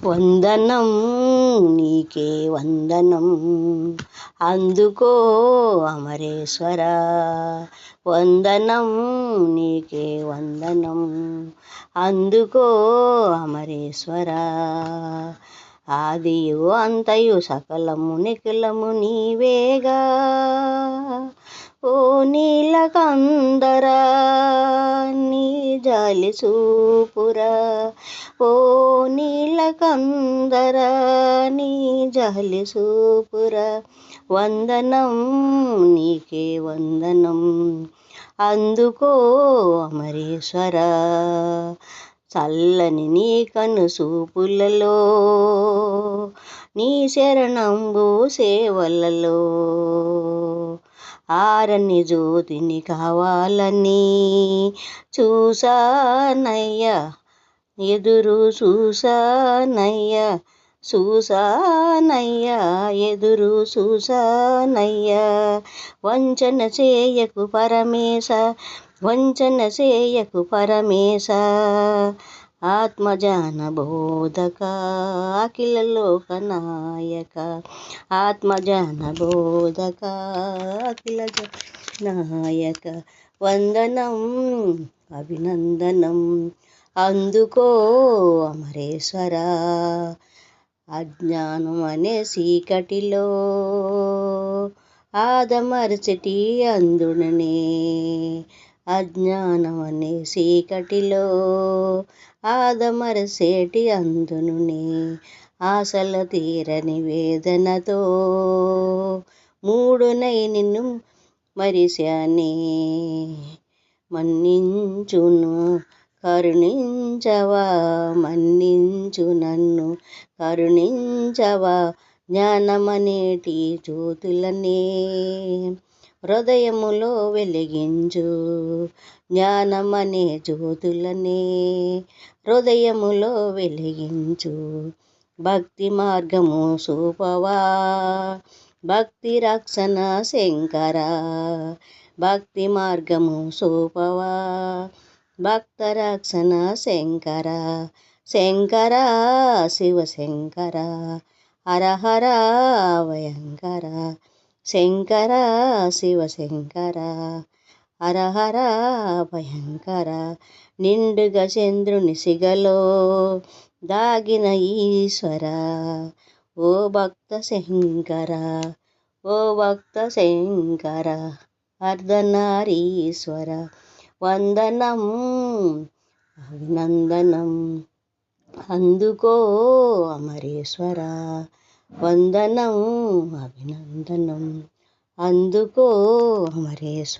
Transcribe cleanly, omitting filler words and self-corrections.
వందనం నీకే వందనం, అందుకో అమరేశ్వర. వందనం నీకే వందనం, అందుకో అమరేశ్వర. ఆదియు అంతయు సకలము నిఖిలము నీవేగా. ఓ నీలకందరా నీ జాలి చూపురా, ఓ నీలకందరా నీ జాలి చూపురా. వందనం నీకే వందనం, అందుకో అమరేశ్వర. చల్లని నీ కను చూపులలో, నీ శరణంబు సేవలలో, ఆరని జ్యోతిని కావాలని చూసానయ్యా, ఎదురు చూసానయ్యా, చూసానయ్యా, ఎదురు చూసానయ్యా. వంచన చేయకు పరమేశ, వంచన చేయకు పరమేశ. ఆత్మజాన బోధక అఖిల లోకనాయక, ఆత్మజాన బోధక అఖిల నాయక. వందనం అభినందనం, అందుకో అమరేశ్వర. అజ్ఞానం అనే చీకటిలో ఆదమర్చటి అందుడనే, అజ్ఞానం అనే చీకటిలో ఆదమరసేటి అందునునే. ఆశల తీరని వేదనతో మూడునై నిన్ను మరిశానే, మన్నించును కరుణించవా, మన్నించు నన్ను కరుణించవా. జ్ఞానమనేటి జ్యోతులనే హృదయములో వెలిగించు, జ్ఞానమనే జ్యోతులనే హృదయములో వెలిగించు. భక్తి మార్గము చూపవా, భక్తి రక్షణ శంకర. భక్తి మార్గము చూపవా, భక్త రక్షణ శంకర. శంకర శివశంకర, హర హర భయంకర. శంకర శివశంకర, హర హర భయంకర. నిండుగా చంద్రుని సిగలో దాగిన ఈశ్వర, ఓ భక్త శంకర, ఓ భక్త శంకర, అర్ధనారీశ్వర. వందనం అభినందనం, అందుకో అమరేశ్వర. వందనం అభినందనం, అందుకో అమరేశ్వర.